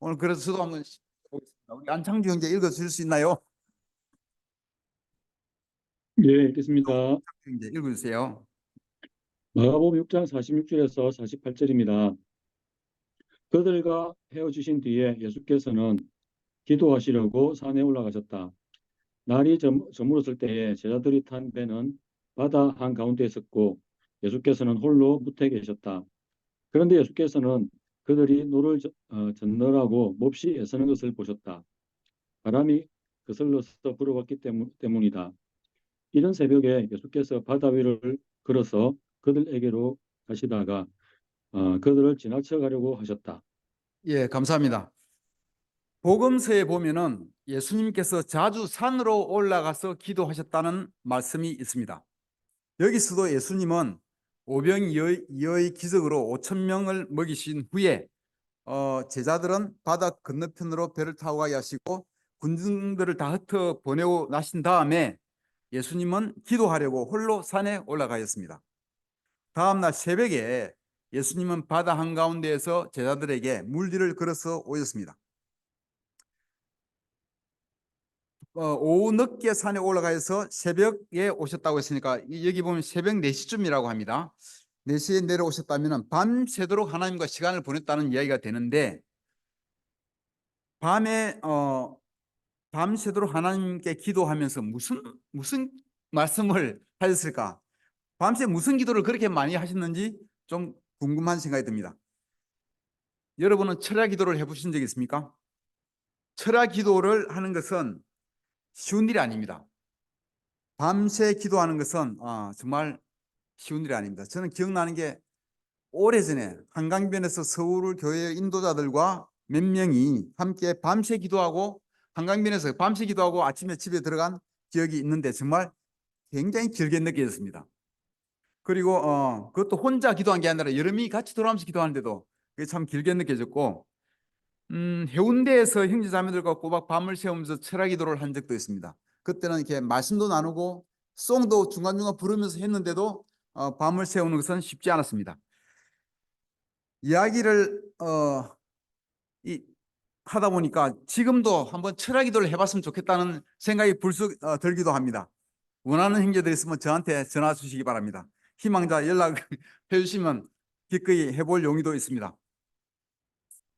오늘 그래서 저도 한번 보겠습니다. 우리 안창주 형제 읽어주실 수 있나요? 예, 읽겠습니다. 형제 읽어주세요. 마가복음 6장 46절에서 48절입니다. 그들과 헤어지신 뒤에 예수께서는 기도하시려고 산에 올라가셨다. 날이 저물었을 때에 제자들이 탄 배는 바다 한가운데 있었고 예수께서는 홀로 무태에 계셨다. 그런데 예수께서는 그들이 노를 젓느라고 몹시 애쓰는 것을 보셨다. 바람이 그슬러서 불어왔기 때문이다. 이른 새벽에 예수께서 바다 위를 걸어서 그들에게로 가시다가 그들을 지나쳐 가려고 하셨다. 예, 감사합니다. 복음서에 보면은 예수님께서 자주 산으로 올라가서 기도하셨다는 말씀이 있습니다. 여기서도 예수님은 오병이어의 기적으로 5천 명을 먹이신 후에 제자들은 바다 건너편으로 배를 타고 가게 하시고 군중들을 다 흩어 보내고 나신 다음에 예수님은 기도하려고 홀로 산에 올라가셨습니다. 다음날 새벽에 예수님은 바다 한가운데에서 제자들에게 물길을 걸어서 오셨습니다. 오후 늦게 산에 올라가서 새벽에 오셨다고 했으니까 여기 보면 새벽 4시쯤이라고 합니다. 4시에 내려오셨다면 밤새도록 하나님과 시간을 보냈다는 이야기가 되는데 밤새도록 하나님께 기도하면서 무슨 말씀을 하셨을까? 밤새 무슨 기도를 그렇게 많이 하셨는지 좀 궁금한 생각이 듭니다. 여러분은 철야 기도를 해보신 적 있습니까? 철야 기도를 하는 것은 쉬운 일이 아닙니다. 밤새 기도하는 것은 정말 쉬운 일이 아닙니다. 저는 기억나는 게 오래전에 한강변에서 서울 교회 인도자들과 몇 명이 함께 밤새 기도하고 한강변에서 밤새 기도하고 아침에 집에 들어간 기억이 있는데 정말 굉장히 길게 느껴졌습니다. 그리고 그것도 혼자 기도한 게 아니라 여러 명이 같이 돌아오면서 기도하는데도 그게 참 길게 느껴졌고 해운대에서 형제자매들과 꼬박 밤을 새우면서 철야 기도를 한 적도 있습니다. 그때는 이렇게 말씀도 나누고 송도 중간중간 부르면서 했는데도 밤을 새우는 것은 쉽지 않았습니다. 이야기를 하다 보니까 지금도 한번 철야 기도를 해봤으면 좋겠다는 생각이 불쑥 들기도 합니다. 원하는 형제들 있으면 저한테 전화 주시기 바랍니다. 희망자 연락해 주시면 기꺼이 해볼 용의도 있습니다.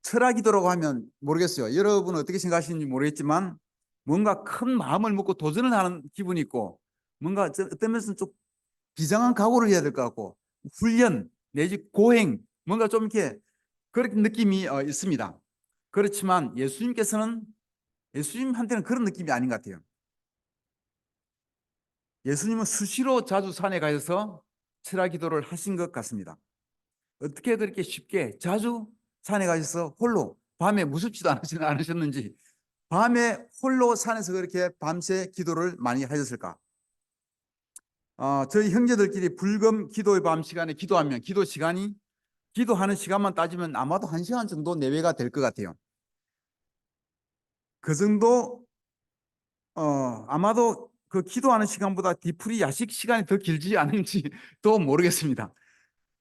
철야 기도라고 하면 모르겠어요. 여러분은 어떻게 생각하시는지 모르겠지만 뭔가 큰 마음을 먹고 도전을 하는 기분이 있고 뭔가 어떤 면에서는 좀 비장한 각오를 해야 될 것 같고 훈련 내지 고행 뭔가 좀 이렇게 그런 느낌이 있습니다. 그렇지만 예수님한테는 그런 느낌이 아닌 것 같아요. 예수님은 수시로 자주 산에 가셔서 철야 기도를 하신 것 같습니다. 어떻게 그렇게 쉽게 자주 산에 가셔서 홀로 밤에 무섭지도 않으셨는지 밤에 홀로 산에서 그렇게 밤새 기도를 많이 하셨을까? 저희 형제들끼리 불금 기도의 밤 시간에 기도하면 기도하는 시간만 따지면 아마도 1시간 정도 내외가 될 것 같아요. 그 정도 아마도 그 기도하는 시간보다 뒤풀이 야식 시간이 더 길지 않은지도 모르겠습니다.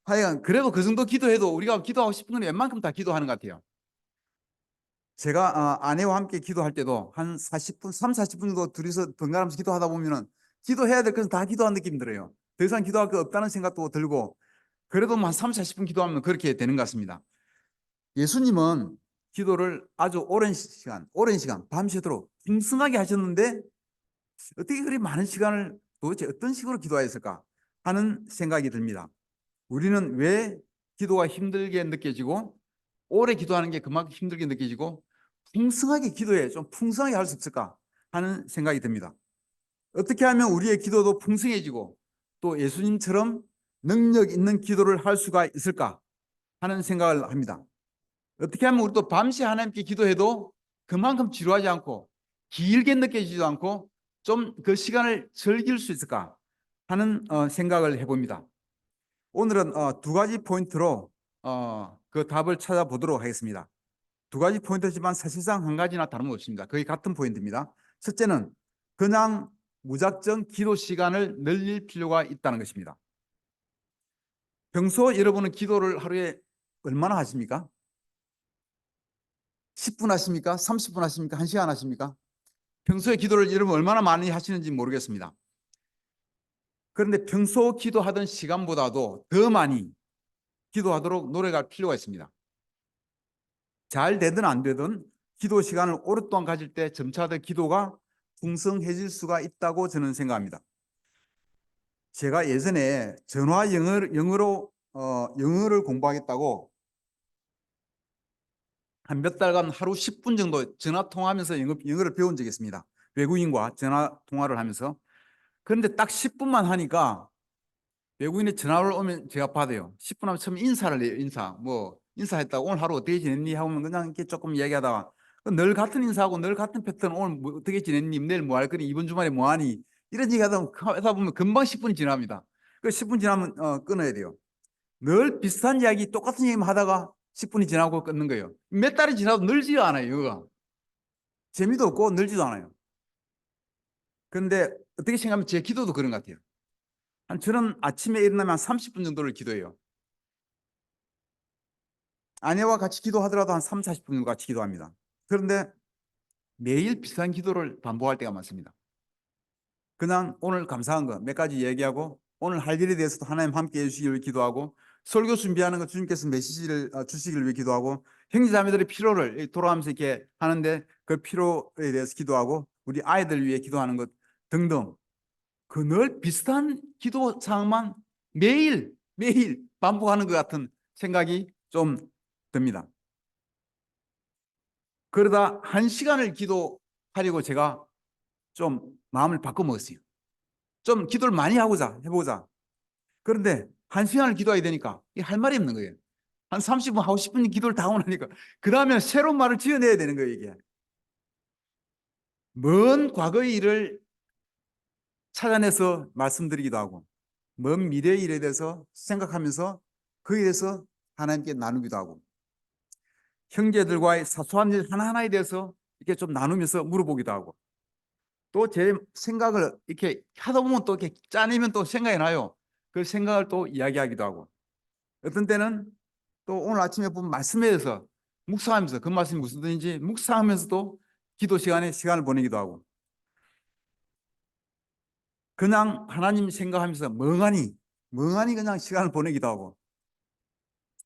하여간 그래도 그 정도 기도해도 우리가 기도하고 싶은 건 웬만큼 다 기도하는 것 같아요. 제가 아내와 함께 기도할 때도 한 40분, 3, 40분 정도 둘이서 번갈아가면서 기도하다 보면은 기도해야 될 것은 다 기도한 느낌이 들어요. 더 이상 기도할 거 없다는 생각도 들고 그래도 한 3, 40분 기도하면 그렇게 되는 것 같습니다. 예수님은 기도를 아주 오랜 시간 밤새도록 풍성하게 하셨는데 어떻게 그리 많은 시간을 도대체 어떤 식으로 기도하였을까 하는 생각이 듭니다. 우리는 왜 기도가 힘들게 느껴지고 오래 기도하는 게 그만큼 힘들게 느껴지고 풍성하게 기도해 좀 풍성하게 할 수 없을까 하는 생각이 듭니다. 어떻게 하면 우리의 기도도 풍성해지고 또 예수님처럼 능력 있는 기도를 할 수가 있을까 하는 생각을 합니다. 어떻게 하면 우리도 밤새 하나님께 기도해도 그만큼 지루하지 않고 길게 느껴지지도 않고 좀 그 시간을 즐길 수 있을까 하는 생각을 해봅니다. 오늘은 두 가지 포인트로 그 답을 찾아보도록 하겠습니다. 두 가지 포인트지만 사실상 한 가지나 다름없습니다. 거의 같은 포인트입니다. 첫째는 그냥 무작정 기도 시간을 늘릴 필요가 있다는 것입니다. 평소 여러분은 기도를 하루에 얼마나 하십니까? 10분 하십니까? 30분 하십니까? 1시간 하십니까? 평소에 기도를 여러분 얼마나 많이 하시는지 모르겠습니다. 그런데 평소 기도하던 시간보다도 더 많이 기도하도록 노력할 필요가 있습니다. 잘 되든 안 되든 기도 시간을 오랫동안 가질 때 점차 더 기도가 풍성해질 수가 있다고 저는 생각합니다. 제가 예전에 전화 영어를 공부하겠다고 한 몇 달간 하루 10분 정도 전화 통화하면서 영어를 배운 적이 있습니다. 외국인과 전화 통화를 하면서. 그런데 딱 10분만 하니까 외국인이 전화를 오면 제가 받아요. 10분 하면 처음 인사를 해요. 인사했다고 오늘 하루 어떻게 지냈니? 하면 그냥 이렇게 조금 이야기하다가 늘 같은 인사하고 늘 같은 패턴. 오늘 뭐 어떻게 지냈니? 내일 뭐 할 거니? 이번 주말에 뭐 하니? 이런 얘기 하다 보면 금방 10분이 지납니다. 그 10분 지나면 끊어야 돼요. 늘 비슷한 이야기, 똑같은 얘기만 하다가 10분이 지나고 끊는 거예요. 몇 달이 지나도 늘지도 않아요, 이거가. 재미도 없고 늘지도 않아요. 그런데 어떻게 생각하면 제 기도도 그런 것 같아요. 저는 아침에 일어나면 한 30분 정도를 기도해요. 아내와 같이 기도하더라도 한 3, 40분 정도 같이 기도합니다. 그런데 매일 비슷한 기도를 반복할 때가 많습니다. 그냥 오늘 감사한 거 몇 가지 얘기하고 오늘 할 일에 대해서도 하나님 함께 해주시기를 기도하고 설교 준비하는 거 주님께서 메시지를 주시기를 위해 기도하고 형제자매들의 필요를 돌아가면서 이렇게 하는데 그 필요에 대해서 기도하고 우리 아이들 위해 기도하는 것 등등 그 늘 비슷한 기도 사항만 매일 반복하는 것 같은 생각이 좀 듭니다. 그러다 1시간을 기도하려고 제가 좀 마음을 바꿔먹었어요. 좀 기도를 많이 해보자. 그런데 1시간을 기도해야 되니까 할 말이 없는 거예요. 한 30분 하고 10분 기도를 다 하고 나니까 그 다음에 새로운 말을 지어내야 되는 거예요. 이게 먼 과거의 일을 찾아내서 말씀드리기도 하고 먼 미래의 일에 대해서 생각하면서 그에 대해서 하나님께 나누기도 하고 형제들과의 사소한 일 하나하나에 대해서 이렇게 좀 나누면서 물어보기도 하고 또 제 생각을 이렇게 하다 보면 또 이렇게 짜내면 또 생각이 나요. 그 생각을 또 이야기하기도 하고 어떤 때는 또 오늘 아침에 본 말씀에 대해서 묵상하면서 그 말씀이 무슨 뜻인지 묵상하면서도 기도 시간에 시간을 보내기도 하고 그냥 하나님 생각하면서 멍하니 그냥 시간을 보내기도 하고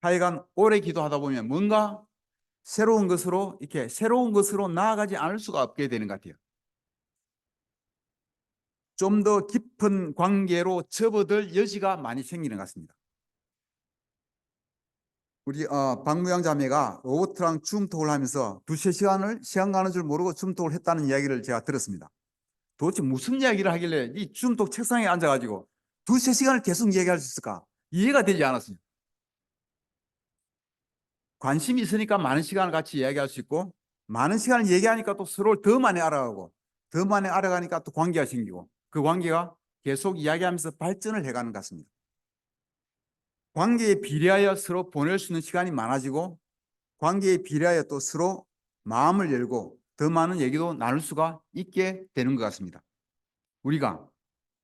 하여간 오래 기도하다 보면 뭔가 새로운 것으로 나아가지 않을 수가 없게 되는 것 같아요. 좀 더 깊은 관계로 접어들 여지가 많이 생기는 것 같습니다. 우리 박무영 자매가 로버트랑 줌톡을 하면서 두세 시간을 시간 가는 줄 모르고 줌톡을 했다는 이야기를 제가 들었습니다. 도대체 무슨 이야기를 하길래 이 줌톡 책상에 앉아가지고 두세 시간을 계속 얘기할 수 있을까? 이해가 되지 않았어요. 관심이 있으니까 많은 시간을 같이 이야기할 수 있고 많은 시간을 얘기하니까 또 서로를 더 많이 알아가고 더 많이 알아가니까 또 관계가 생기고 그 관계가 계속 이야기하면서 발전을 해가는 것 같습니다. 관계에 비례하여 서로 보낼 수 있는 시간이 많아지고 관계에 비례하여 또 서로 마음을 열고 더 많은 얘기도 나눌 수가 있게 되는 것 같습니다. 우리가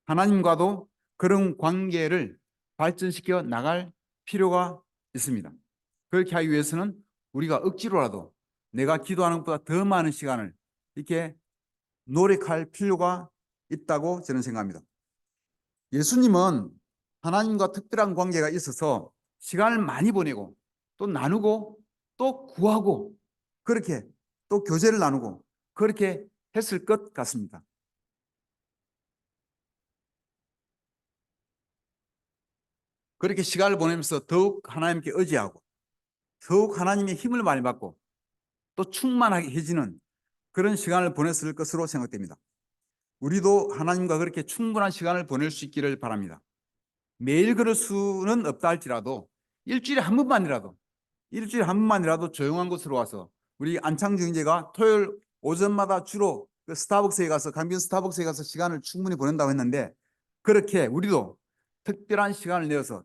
하나님과도 그런 관계를 발전시켜 나갈 필요가 있습니다. 그렇게 하기 위해서는 우리가 억지로라도 내가 기도하는 것보다 더 많은 시간을 이렇게 노력할 필요가 있다고 저는 생각합니다. 예수님은 하나님과 특별한 관계가 있어서 시간을 많이 보내고 또 나누고 또 구하고 그렇게 또 교제를 나누고 그렇게 했을 것 같습니다. 그렇게 시간을 보내면서 더욱 하나님께 의지하고 더욱 하나님의 힘을 많이 받고 또 충만해지는 그런 시간을 보냈을 것으로 생각됩니다. 우리도 하나님과 그렇게 충분한 시간을 보낼 수 있기를 바랍니다. 매일 그럴 수는 없다 할지라도 일주일에 한 번만이라도 조용한 곳으로 와서 우리 안창주 형제가 토요일 오전마다 주로 그 스타벅스에 가서 강변 스타벅스에 가서 시간을 충분히 보낸다고 했는데 그렇게 우리도 특별한 시간을 내어서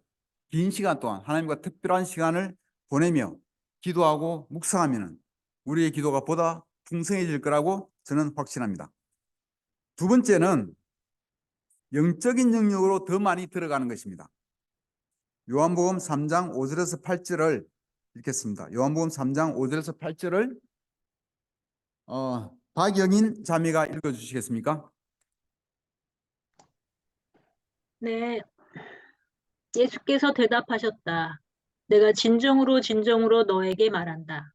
긴 시간 동안 하나님과 특별한 시간을 보내며 기도하고 묵상하면 우리의 기도가 보다 풍성해질 거라고 저는 확신합니다. 두 번째는 영적인 영역으로 더 많이 들어가는 것입니다. 요한복음 3장 5절에서 8절을 읽겠습니다. 요한복음 3장 5절에서 8절을 박영인 자매가 읽어주시겠습니까? 네, 예수께서 대답하셨다. 내가 진정으로 진정으로 너에게 말한다.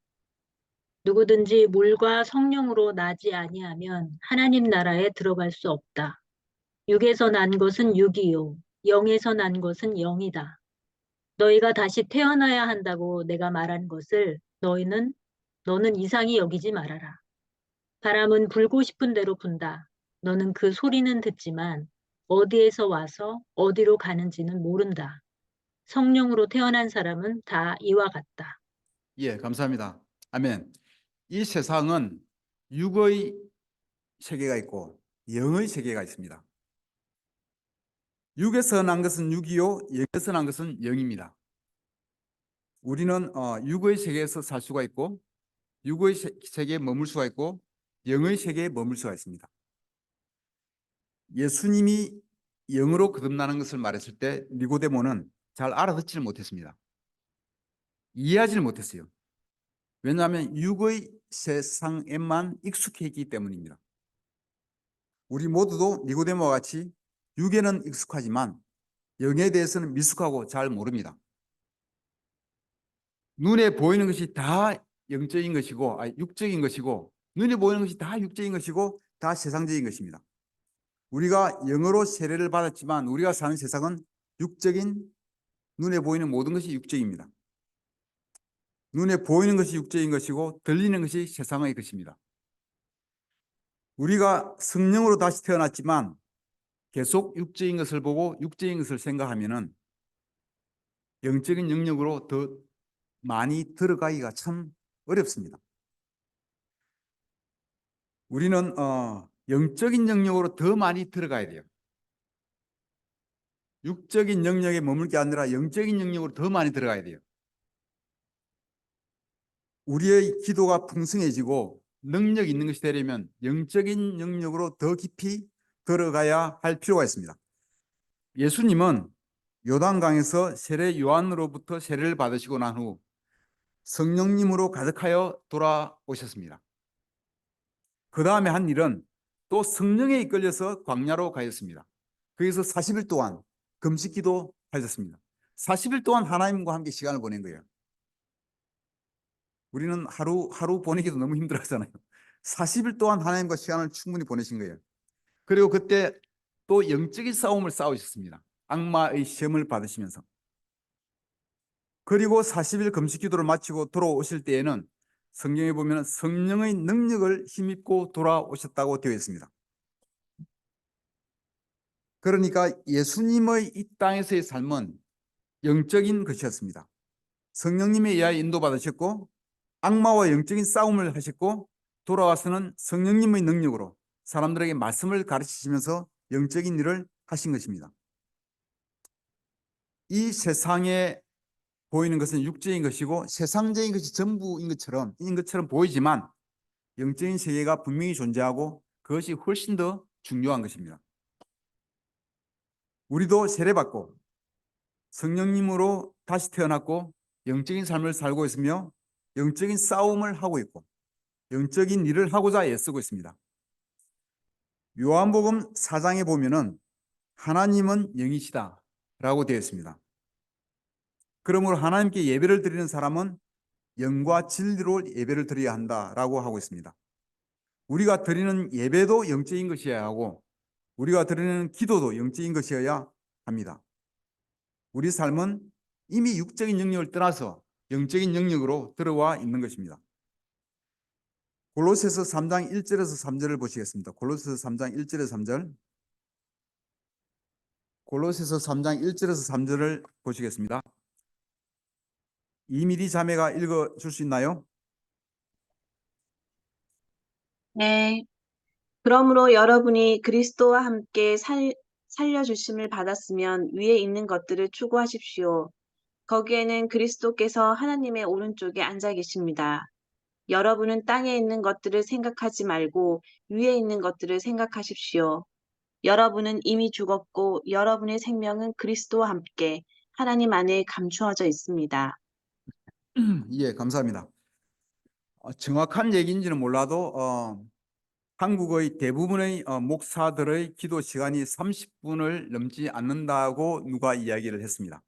누구든지 물과 성령으로 나지 아니하면 하나님 나라에 들어갈 수 없다. 육에서 난 것은 육이요, 영에서 난 것은 영이다. 너희가 다시 태어나야 한다고 내가 말한 것을 너는 이상히 여기지 말아라. 바람은 불고 싶은 대로 분다. 너는 그 소리는 듣지만 어디에서 와서 어디로 가는지는 모른다. 성령으로 태어난 사람은 다 이와 같다. 예, 감사합니다. 아멘. 이 세상은 육의 세계가 있고 영의 세계가 있습니다. 육에서 난 것은 육이요, 영에서 난 것은 영입니다. 우리는 육의 세계에서 살 수가 있고 육의 세계에 머물 수가 있고 영의 세계에 머물 수가 있습니다. 예수님이 영으로 거듭나는 것을 말했을 때 니고데모는 잘 알아듣지를 못했습니다. 이해하지를 못했어요. 왜냐하면 육의 세상에만 익숙해 있기 때문입니다. 우리 모두도 니고데모와 같이 육에는 익숙하지만 영에 대해서는 미숙하고 잘 모릅니다. 눈에 보이는 것이 다 영적인 것이고, 육적인 것이고, 눈에 보이는 것이 다 육적인 것이고, 다 세상적인 것입니다. 우리가 영으로 세례를 받았지만 우리가 사는 세상은 육적인, 눈에 보이는 모든 것이 육적입니다. 눈에 보이는 것이 육적인 것이고 들리는 것이 세상의 것입니다. 우리가 성령으로 다시 태어났지만 계속 육적인 것을 보고 육적인 것을 생각하면은 영적인 영역으로 더 많이 들어가기가 참 어렵습니다. 우리는 영적인 영역으로 더 많이 들어가야 돼요. 육적인 영역에 머물 게 아니라 영적인 영역으로 더 많이 들어가야 돼요. 우리의 기도가 풍성해지고 능력 있는 것이 되려면 영적인 영역으로 더 깊이 들어가야 할 필요가 있습니다. 예수님은 요단강에서 세례 요한으로부터 세례를 받으시고 난 후 성령님으로 가득하여 돌아오셨습니다. 그 다음에 한 일은 또 성령에 이끌려서 광야로 가셨습니다. 거기서 40일 동안 금식기도 하셨습니다. 40일 동안 하나님과 함께 시간을 보낸 거예요. 우리는 하루 보내기도 너무 힘들어하잖아요. 40일 동안 하나님과 시간을 충분히 보내신 거예요. 그리고 그때 또 영적인 싸움을 싸우셨습니다. 악마의 시험을 받으시면서. 그리고 40일 금식 기도를 마치고 돌아오실 때에는 성경에 보면 성령의 능력을 힘입고 돌아오셨다고 되어 있습니다. 그러니까 예수님의 이 땅에서의 삶은 영적인 것이었습니다. 성령님에 의하여 인도받으셨고 악마와 영적인 싸움을 하셨고 돌아와서는 성령님의 능력으로 사람들에게 말씀을 가르치시면서 영적인 일을 하신 것입니다. 이 세상에 보이는 것은 육적인 것이고 세상적인 것이 전부인 것처럼 보이지만 영적인 세계가 분명히 존재하고 그것이 훨씬 더 중요한 것입니다. 우리도 세례받고 성령님으로 다시 태어났고 영적인 삶을 살고 있으며 영적인 싸움을 하고 있고 영적인 일을 하고자 애쓰고 있습니다. 요한복음 4장에 보면은 하나님은 영이시다 라고 되어 있습니다. 그러므로 하나님께 예배를 드리는 사람은 영과 진리로 예배를 드려야 한다라고 하고 있습니다. 우리가 드리는 예배도 영적인 것이어야 하고 우리가 드리는 기도도 영적인 것이어야 합니다. 우리 삶은 이미 육적인 영역을 떠나서 영적인 영역으로 들어와 있는 것입니다. 골로새서 3장 1절에서 3절을 보시겠습니다. 골로새서 3장 1절에서 3절. 골로새서 3장 1절에서 3절을 보시겠습니다. 이미리 자매가 읽어 줄 수 있나요? 네. 그러므로 여러분이 그리스도와 함께 살려주심을 받았으면 위에 있는 것들을 추구하십시오. 거기에는 그리스도께서 하나님의 오른쪽에 앉아 계십니다. 여러분은 땅에 있는 것들을 생각하지 말고 위에 있는 것들을 생각하십시오. 여러분은 이미 죽었고 여러분의 생명은 그리스도와 함께 하나님 안에 감추어져 있습니다. 예, 감사합니다. 정확한 얘기인지는 몰라도 한국의 대부분의 목사들의 기도 시간이 30분을 넘지 않는다고 누가 이야기를 했습니다.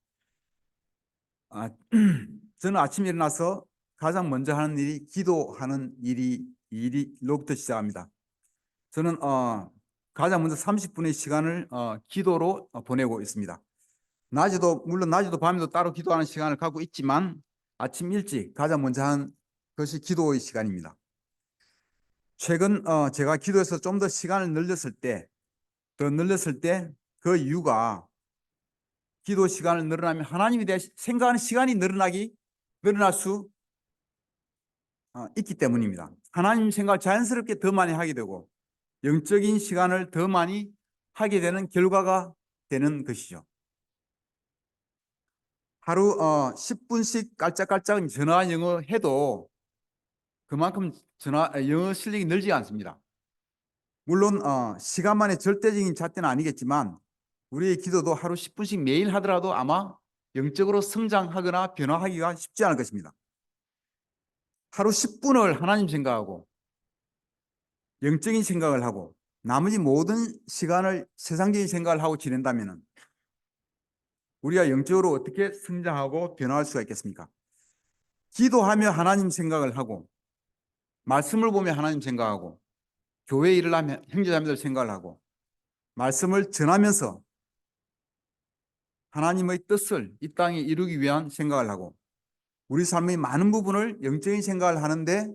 저는 아침에 일어나서 가장 먼저 하는 일이 기도하는 일로부터 시작합니다. 저는 가장 먼저 30분의 시간을 기도로 보내고 있습니다. 물론 낮에도 밤에도 따로 기도하는 시간을 갖고 있지만 아침 일찍 가장 먼저 하는 것이 기도의 시간입니다. 최근 제가 기도에서 좀 더 시간을 더 늘렸을 때 그 이유가 기도 시간을 늘어나면 하나님에 대해 생각하는 시간이 늘어날 수 있기 때문입니다. 하나님 생각을 자연스럽게 더 많이 하게 되고 영적인 시간을 더 많이 하게 되는 결과가 되는 것이죠. 하루 10분씩 깔짝깔짝 전화 영어 해도 그만큼 영어 실력이 늘지 않습니다. 물론 시간만의 절대적인 잣대는 아니겠지만 우리의 기도도 하루 10분씩 매일 하더라도 아마 영적으로 성장하거나 변화하기가 쉽지 않을 것입니다. 하루 10분을 하나님 생각하고 영적인 생각을 하고 나머지 모든 시간을 세상적인 생각을 하고 지낸다면 우리가 영적으로 어떻게 성장하고 변화할 수가 있겠습니까? 기도하며 하나님 생각을 하고 말씀을 보며 하나님 생각하고 교회 일을 하며 형제자매들 생각을 하고 말씀을 전하면서 하나님의 뜻을 이 땅에 이루기 위한 생각을 하고 우리 삶의 많은 부분을 영적인 생각을 하는데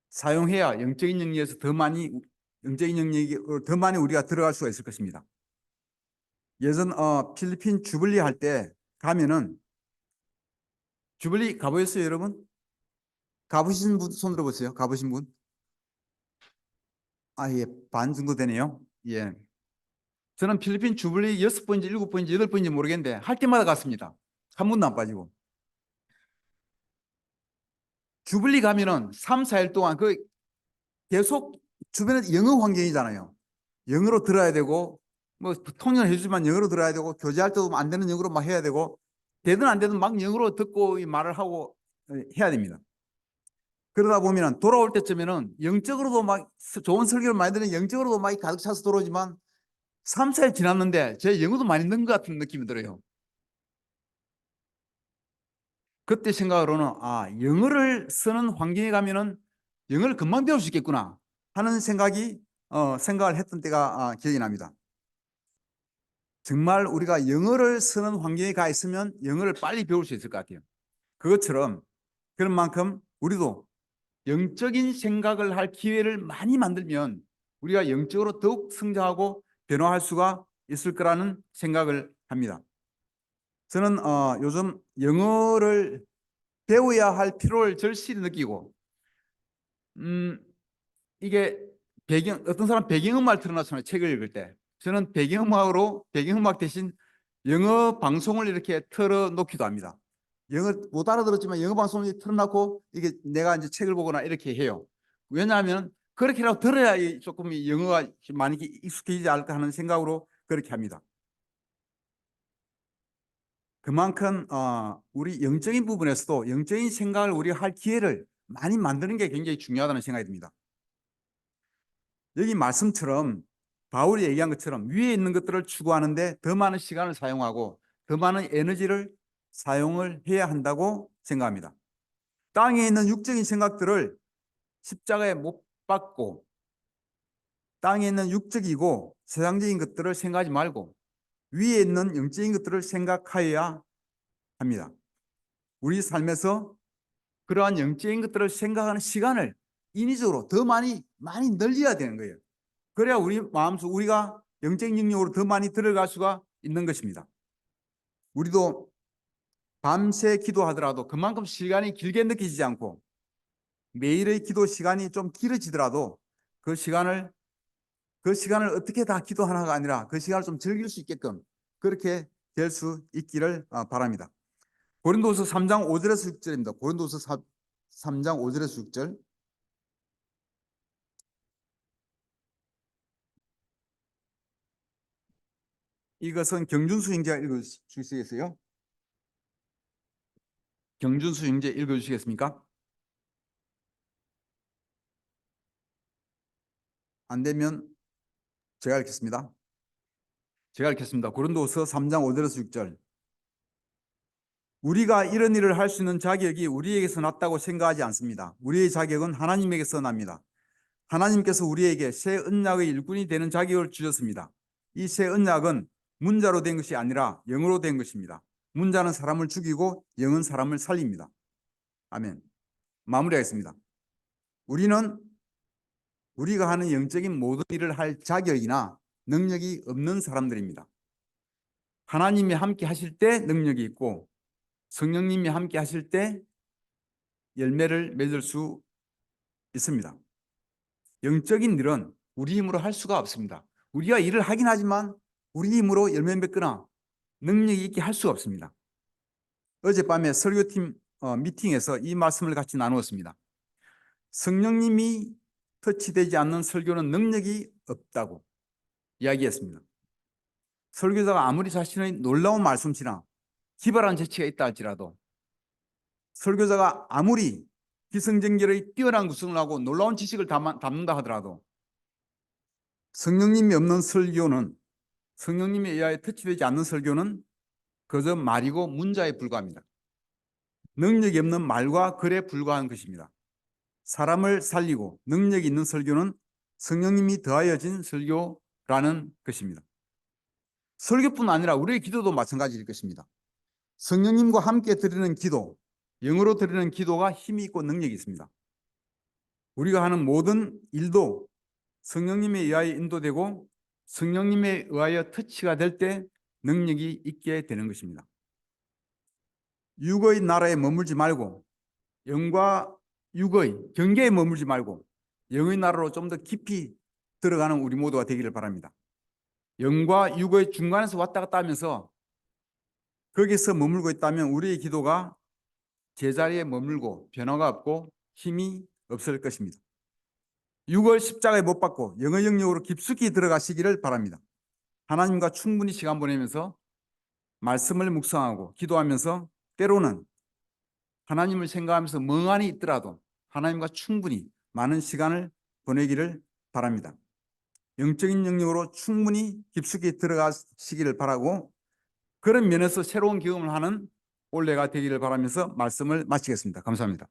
사용해야 영적인 영역에서 더 많이 우리가 들어갈 수가 있을 것입니다. 예전 필리핀 주블리 할 때 가면은 주블리 가보셨어요, 여러분? 가보신 분 손 들어보세요. 가보신 분? 예, 반 정도 되네요. 예. 저는 필리핀 주블리 6번인지 7번인지 8번인지 모르겠는데 할 때마다 갔습니다. 한 번도 안 빠지고. 주블리 가면은 3, 4일 동안 계속 주변에 영어 환경이잖아요. 영어로 들어야 되고 뭐 통역을 해주지만 영어로 들어야 되고 교제할 때도 안 되는 영어로 막 해야 되고 되든 안 되든 막 영어로 듣고 말을 하고 해야 됩니다. 그러다 보면 돌아올 때쯤에는 영적으로도 막 좋은 설교를 많이 듣는 영적으로도 막 가득 차서 돌아오지만 3, 4일 지났는데 제 영어도 많이 는 것 같은 느낌이 들어요. 그때 생각으로는 영어를 쓰는 환경에 가면은 영어를 금방 배울 수 있겠구나 하는 생각을 했던 때가 기억이 납니다. 정말 우리가 영어를 쓰는 환경에 가 있으면 영어를 빨리 배울 수 있을 것 같아요. 그것처럼 그런 만큼 우리도 영적인 생각을 할 기회를 많이 만들면 우리가 영적으로 더욱 성장하고 변화할 수가 있을 거라는 생각을 합니다. 저는 요즘 영어를 배워야 할 필요를 절실히 느끼고 이게 어떤 사람 배경음악을 틀어놨잖아요. 책을 읽을 때. 저는 배경음악 대신 영어 방송을 이렇게 틀어놓기도 합니다. 영어 못 알아들었지만 영어 방송을 틀어놓고 이게 내가 이제 책을 보거나 이렇게 해요. 왜냐하면 그렇게라도 들어야 조금 영어가 많이 익숙해지지 않을까 하는 생각으로 그렇게 합니다. 그만큼 우리 영적인 부분에서도 영적인 생각을 우리가 할 기회를 많이 만드는 게 굉장히 중요하다는 생각이 듭니다. 여기 말씀처럼 바울이 얘기한 것처럼 위에 있는 것들을 추구하는데 더 많은 시간을 사용하고 더 많은 에너지를 사용을 해야 한다고 생각합니다. 땅에 있는 육적인 생각들을 십자가에 못 박고 땅에 있는 육적이고 세상적인 것들을 생각하지 말고 위에 있는 영적인 것들을 생각하여야 합니다. 우리 삶에서 그러한 영적인 것들을 생각하는 시간을 인위적으로 더 많이 늘려야 되는 거예요. 그래야 우리 마음속 우리가 영적인 영역으로 더 많이 들어갈 수가 있는 것입니다. 우리도 밤새 기도하더라도 그만큼 시간이 길게 느껴지지 않고 매일의 기도 시간이 좀 길어지더라도 그 시간을 어떻게 다 기도하나가 아니라 그 시간을 좀 즐길 수 있게끔 그렇게 될 수 있기를 바랍니다. 고린도서 3장 5절에서 6절입니다. 고린도서 3장 5절에서 6절. 이것은 경준수 형제가 읽어주시겠어요? 경준수 형제 읽어주시겠습니까? 안 되면 제가 읽겠습니다. 제가 읽겠습니다. 고린도후서 3장 5절에서 6절. 우리가 이런 일을 할 수 있는 자격이 우리에게서 났다고 생각하지 않습니다. 우리의 자격은 하나님에게서 납니다. 하나님께서 우리에게 새 언약의 일꾼이 되는 자격을 주셨습니다. 이 새 언약은 문자로 된 것이 아니라 영으로 된 것입니다. 문자는 사람을 죽이고 영은 사람을 살립니다. 아멘. 마무리하겠습니다. 우리는 우리가 하는 영적인 모든 일을 할 자격이나 능력이 없는 사람들입니다. 하나님이 함께 하실 때 능력이 있고 성령님이 함께 하실 때 열매를 맺을 수 있습니다. 영적인 일은 우리 힘으로 할 수가 없습니다. 우리가 일을 하긴 하지만 우리 힘으로 열매 맺거나 능력이 있게 할 수가 없습니다. 어젯밤에 설교팀 미팅에서 이 말씀을 같이 나누었습니다. 성령님이 터치되지 않는 설교는 능력이 없다고 이야기했습니다. 설교자가 아무리 자신의 놀라운 말씀치나 기발한 재치가 있다 할지라도 설교자가 아무리 기승전결의 뛰어난 구성을 하고 놀라운 지식을 담는다 하더라도 성령님이 없는 설교는, 성령님에 의하여 터치되지 않는 설교는 그저 말이고 문자에 불과합니다. 능력이 없는 말과 글에 불과한 것입니다. 사람을 살리고 능력이 있는 설교는 성령님이 더하여진 설교라는 것입니다. 설교뿐 아니라 우리의 기도도 마찬가지일 것입니다. 성령님과 함께 드리는 기도, 영으로 드리는 기도가 힘이 있고 능력이 있습니다. 우리가 하는 모든 일도 성령님에 의하여 인도되고 성령님에 의하여 터치가 될 때 능력이 있게 되는 것입니다. 육의 나라에 머물지 말고 영과 육의 경계에 머물지 말고 영의 나라로 좀 더 깊이 들어가는 우리 모두가 되기를 바랍니다. 영과 육의 중간에서 왔다 갔다 하면서 거기서 머물고 있다면 우리의 기도가 제자리에 머물고 변화가 없고 힘이 없을 것입니다. 6월 십자가에 못 박고 영의 영역으로 깊숙이 들어가시기를 바랍니다. 하나님과 충분히 시간 보내면서 말씀을 묵상하고 기도하면서 때로는 하나님을 생각하면서 멍하니 있더라도 하나님과 충분히 많은 시간을 보내기를 바랍니다. 영적인 영역으로 충분히 깊숙이 들어가시기를 바라고 그런 면에서 새로운 경험을 하는 올해가 되기를 바라면서 말씀을 마치겠습니다. 감사합니다.